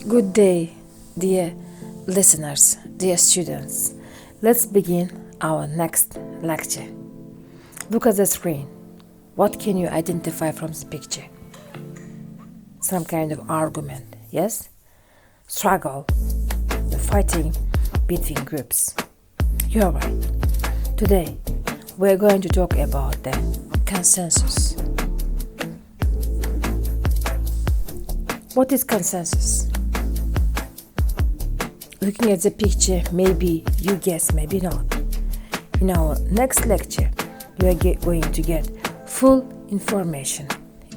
Good day, dear listeners, dear students. Let's begin our next lecture. Look at the screen. What can you identify from this picture? Some kind of argument, yes? Struggle, the fighting between groups. You're right. Today, we're going to talk about the consensus. What is consensus? Looking at the picture, maybe you guess, maybe not. In our next lecture, you are going to get full information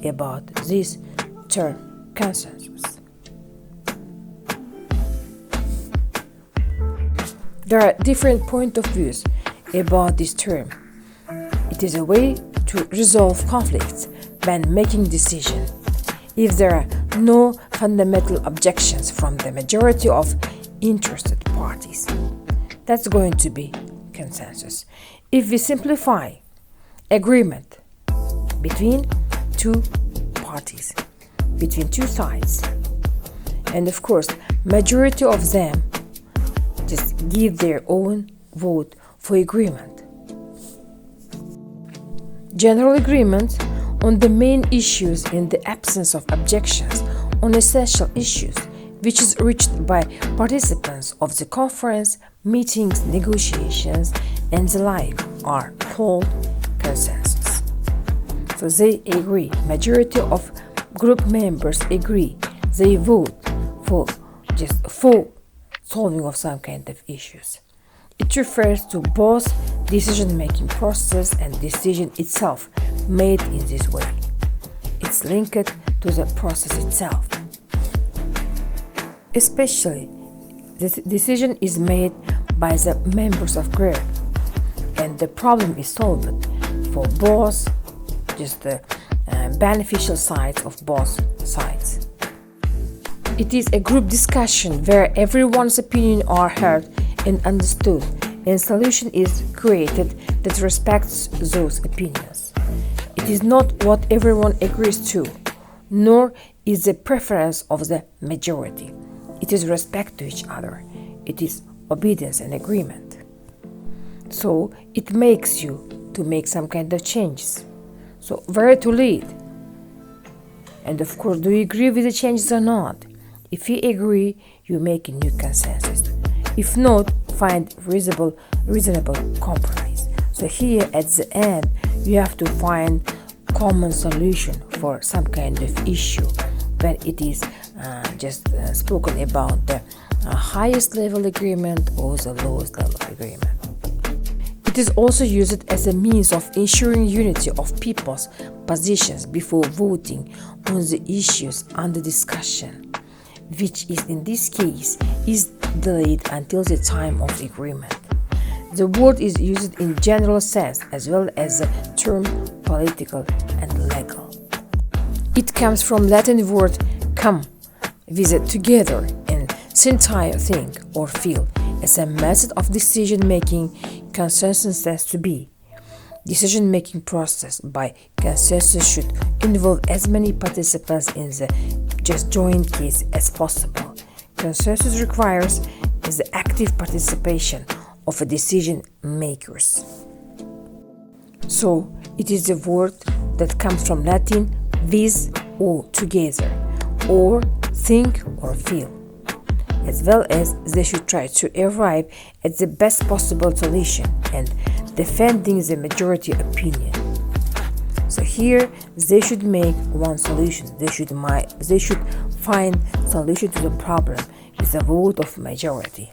about this term, consensus. There are different points of views about this term. It is a way to resolve conflicts when making decisions. If there are no fundamental objections from the majority of interested parties, that's going to be consensus. If we simplify, agreement between two parties, between two sides, and of course majority of them just give their own vote for agreement. General agreement on the main issues in the absence of objections on essential issues, which is reached by participants of the conference, meetings, negotiations, and the like, are called consensus. So they agree. Majority of group members agree. They vote for solving of some kind of issues. It refers to both decision-making process and decision itself made in this way. It's linked to the process itself. Especially, the decision is made by the members of group, and the problem is solved for both the beneficial sides of both sides. It is a group discussion where everyone's opinion are heard and understood, and solution is created that respects those opinions. It is not what everyone agrees to, nor is the preference of the majority. It is respect to each other. It is obedience and agreement. So it makes you to make some kind of changes. So where to lead? And of course, do you agree with the changes or not? If you agree, you make a new consensus. If not, find reasonable compromise. So here at the end, you have to find common solution for some kind of issue when it is spoken about the highest level agreement or the lowest level of agreement. It is also used as a means of ensuring unity of people's positions before voting on the issues under discussion, which is in this case is delayed until the time of agreement. The word is used in general sense as well as the term political and legal. It comes from Latin word come, with together, and sentire, think or feel, as a method of decision making. Consensus tends to be decision making process by consensus should involve as many participants in the joint case as possible. Consensus requires the active participation of a decision makers. So it is a word that comes from Latin with or together, or think or feel, as well as they should try to arrive at the best possible solution and defending the majority opinion. So here they should make one solution. They should find solution to the problem with a vote of majority.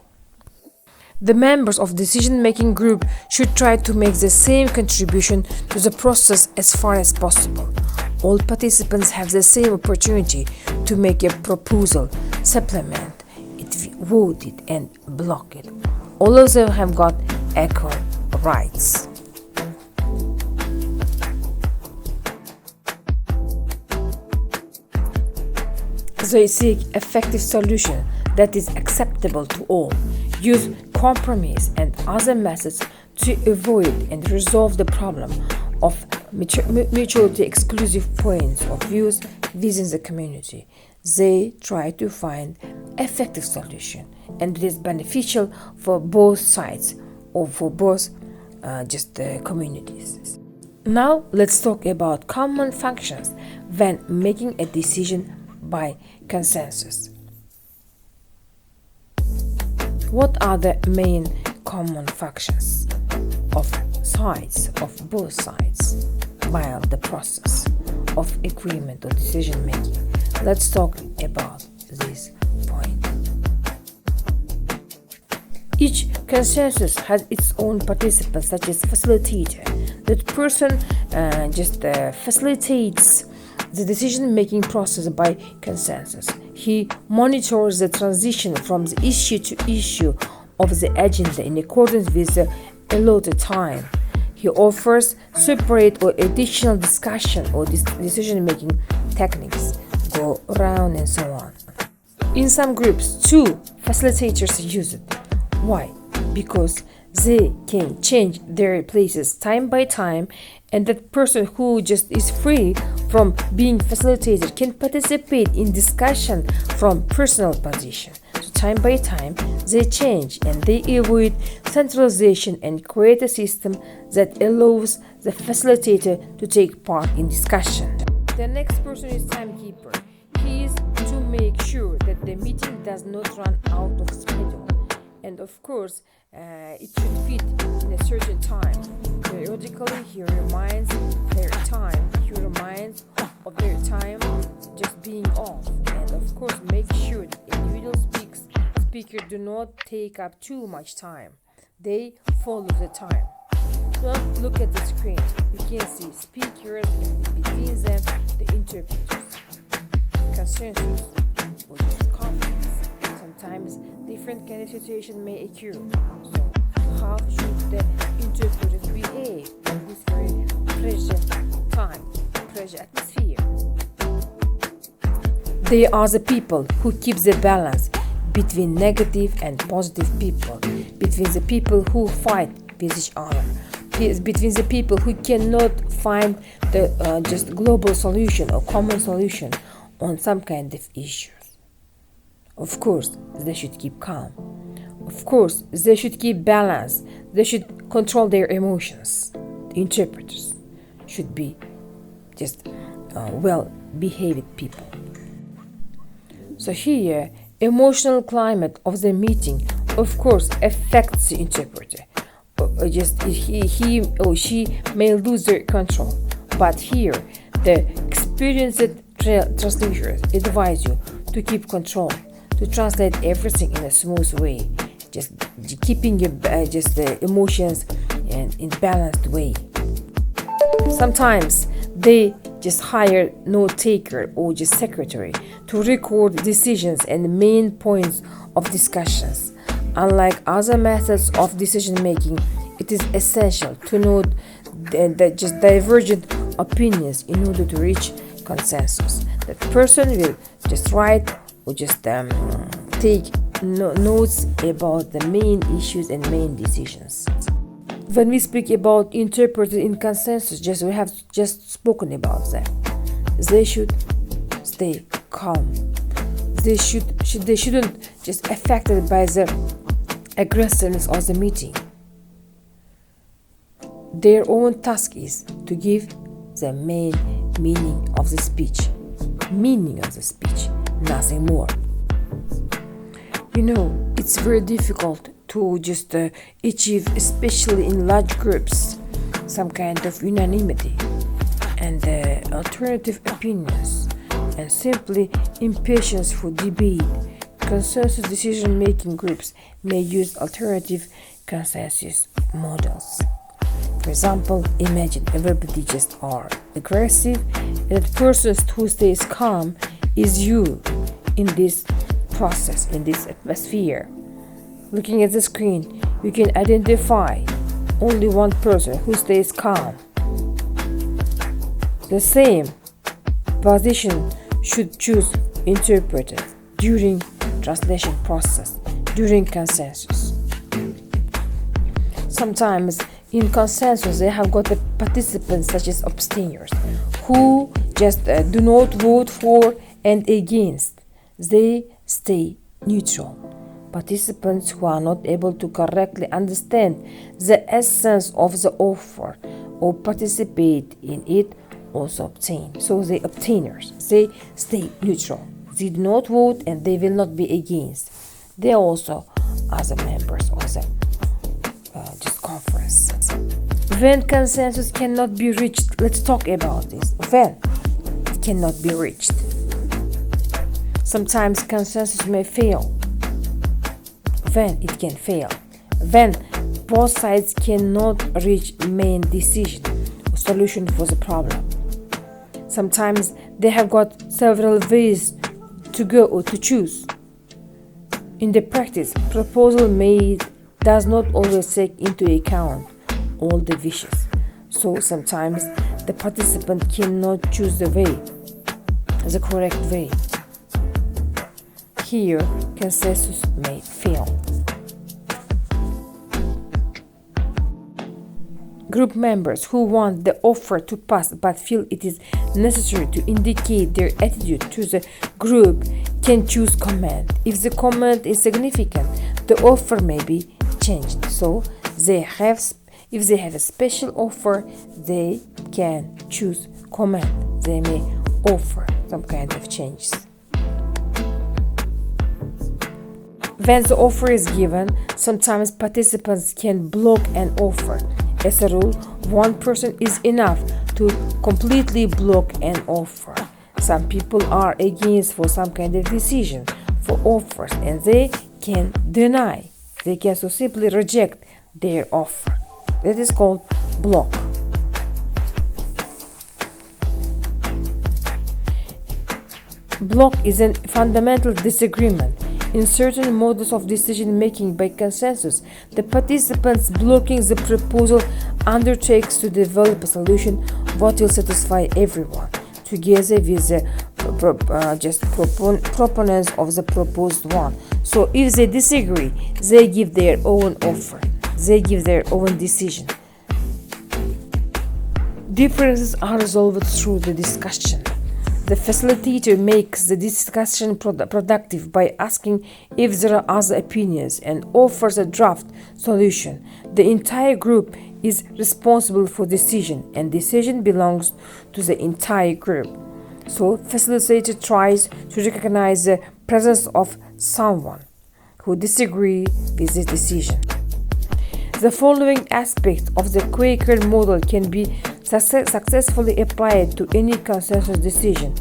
The members of decision-making group should try to make the same contribution to the process as far as possible. All participants have the same opportunity to make a proposal, supplement it, vote it, and block it. All of them have got equal rights. They seek effective solution that is acceptable to all, use compromise and other methods to avoid and resolve the problem of mutually exclusive points of views within the community. They try to find effective solution, and it is beneficial for both sides or for both communities. Now let's talk about common functions when making a decision by consensus. What are the main common functions of both sides while the process of agreement or decision making? Let's talk about this point. Each consensus has its own participants, such as facilitator. That person facilitates the decision-making process by consensus. He monitors the transition from the issue to issue of the agenda in accordance with the allotted time. He offers separate or additional discussion or decision-making techniques, go around and so on. In some groups, 2 facilitators use it. Why? Because they can change their places time by time, and that person who just is free from being facilitated can participate in discussion from personal position. So time by time they change and they avoid centralization and create a system that allows the facilitator to take part in discussion. The next person is timekeeper. He is to make sure that the meeting does not run out of schedule. And of course, it should fit in a certain time. Periodically, he reminds their time. He reminds of their time just being off. And of course, make sure that individual speakers do not take up too much time. They follow the time. Don't look at the screen. You can see speakers and between them the interpreters. Consensus or just conflicts. Sometimes different kind of situation may occur. So how should the interpreters behave in this very pressure atmosphere? They are the people who keep the balance between negative and positive people, between the people who fight with each other, between the people who cannot find the just global solution or common solution on some kind of issues. Of course, they should keep calm. Of course, they should keep balance. They should control their emotions. The interpreters should be just well-behaved people. So here, emotional climate of the meeting, of course, affects the interpreter. He or she may lose their control. But here, the experienced translators advise you to keep control, to translate everything in a smooth way, just keeping your the emotions in balanced way. Sometimes they just hire note taker or just secretary to record decisions and main points of discussions. Unlike other methods of decision making, it is essential to note the just divergent opinions in order to reach consensus. That person will just write or just take notes about the main issues and main decisions. When we speak about interpreters in consensus, we have just spoken about them. They should stay calm. They shouldn't just affected by the aggressiveness of the meeting. Their own task is to give the main meaning of the speech. Meaning of the speech, nothing more. It's very difficult to just achieve, especially in large groups, some kind of unanimity and alternative opinions, and simply impatience for debate. Consensus decision-making groups may use alternative consensus models. For example, imagine everybody just are aggressive, and the person who stays calm is you in this process, in this atmosphere. Looking at the screen, you can identify only one person who stays calm. The same position should choose interpreter during translation process, during consensus. Sometimes in consensus they have got the participants such as abstainers who just do not vote for and against. They stay neutral. Participants who are not able to correctly understand the essence of the offer or participate in it also abstain. So the abstainers, they stay neutral. They do not vote and they will not be against. They also are the members of the just conference. When consensus cannot be reached, let's talk about this. When it cannot be reached. Sometimes consensus may fail. When it can fail. When both sides cannot reach main decision or solution for the problem. Sometimes they have got several ways to go or to choose. In the practice, proposal made does not always take into account all the wishes. So sometimes the participant cannot choose the correct way. Here, consensus may fail. Group members who want the offer to pass but feel it is necessary to indicate their attitude to the group can choose comment. If the comment is significant, the offer may be changed. So if they have a special offer, they can choose comment. They may offer some kind of changes. When the offer is given, sometimes participants can block an offer. As a rule, one person is enough to completely block an offer. Some people are against for some kind of decision, for offers, and they can deny. They can so simply reject their offer. That is called block. Block is a fundamental disagreement. In certain models of decision making by consensus, the participants blocking the proposal undertakes to develop a solution what will satisfy everyone, together with the proponents of the proposed one. So if they disagree, they give their own offer, they give their own decision. Differences are resolved through the discussion. The facilitator makes the discussion productive by asking if there are other opinions and offers a draft solution. The entire group is responsible for decision, and decision belongs to the entire group. So, facilitator tries to recognize the presence of someone who disagrees with the decision. The following aspect of the Quaker model can be successfully applied to any consensus decision.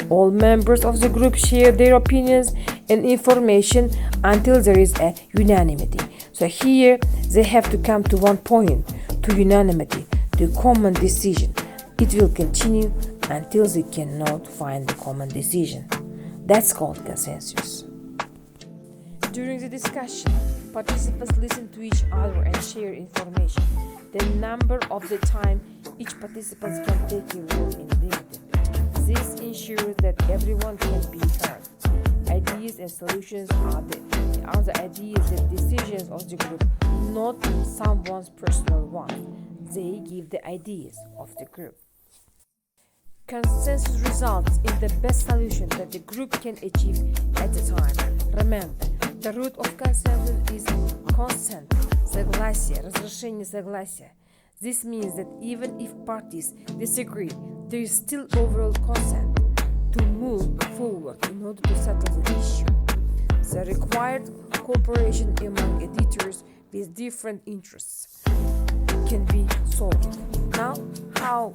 All members of the group share their opinions and information until there is a unanimity. So here they have to come to one point, to unanimity, to common decision. It will continue until they cannot find the common decision. That's called consensus. During the discussion, participants listen to each other and share information. The number of the time each participant can take a role in limited. This ensures that everyone can be heard. Ideas and solutions are the ideas and decisions of the group, not someone's personal one. They give the ideas of the group. Consensus results in the best solution that the group can achieve at the time. Remember, the root of consensus is consent, согласие, разрешение согласия. This means that even if parties disagree, there is still overall consent to move forward in order to settle the issue. The required cooperation among editors with different interests can be solved. Now, how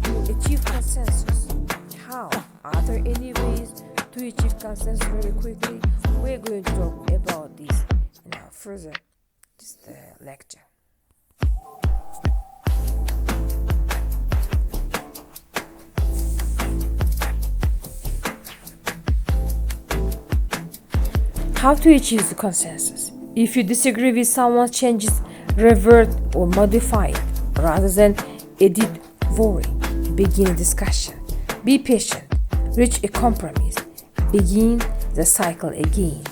to achieve consensus? How? Are there any ways to achieve consensus very quickly? We're going to talk about this in our further lecture. How to achieve the consensus? If you disagree with someone's changes, revert or modify it rather than edit, worry. Begin a discussion. Be patient. Reach a compromise. Begin the cycle again.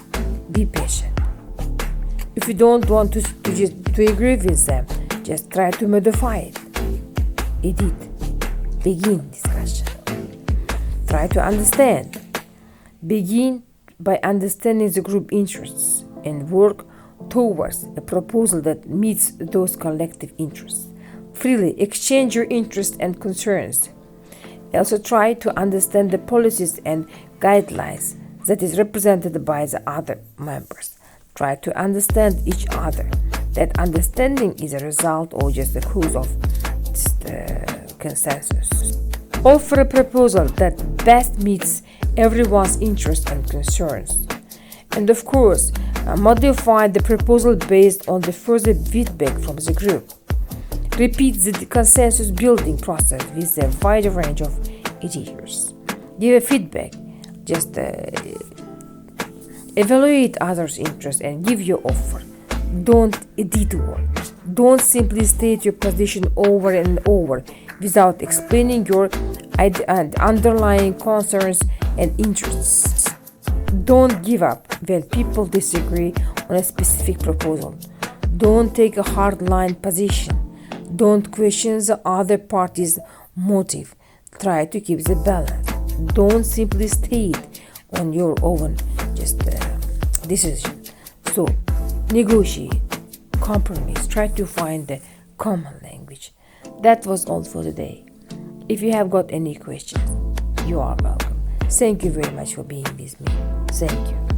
Be patient. If you don't want to agree with them, just try to modify it. Edit. Begin discussion. Try to understand. Begin by understanding the group interests and work towards a proposal that meets those collective interests. Freely exchange your interests and concerns. Also try to understand the policies and guidelines that is represented by the other members. Try to understand each other. That understanding is a result or just the cause of consensus. Offer a proposal that best meets everyone's interests and concerns. And of course, modify the proposal based on the further feedback from the group. Repeat the consensus building process with a wide range of editors. Give a feedback. Just evaluate others' interests and give your offer. Don't detour. Don't simply state your position over and over without explaining your underlying concerns and interests. Don't give up when people disagree on a specific proposal. Don't take a hard-line position. Don't question the other party's motive. Try to keep the balance. Don't simply state on your own decision. So, negotiate, compromise, try to find the common language. That was all for today. If you have got any questions, you are welcome. Thank you very much for being with me. Thank you.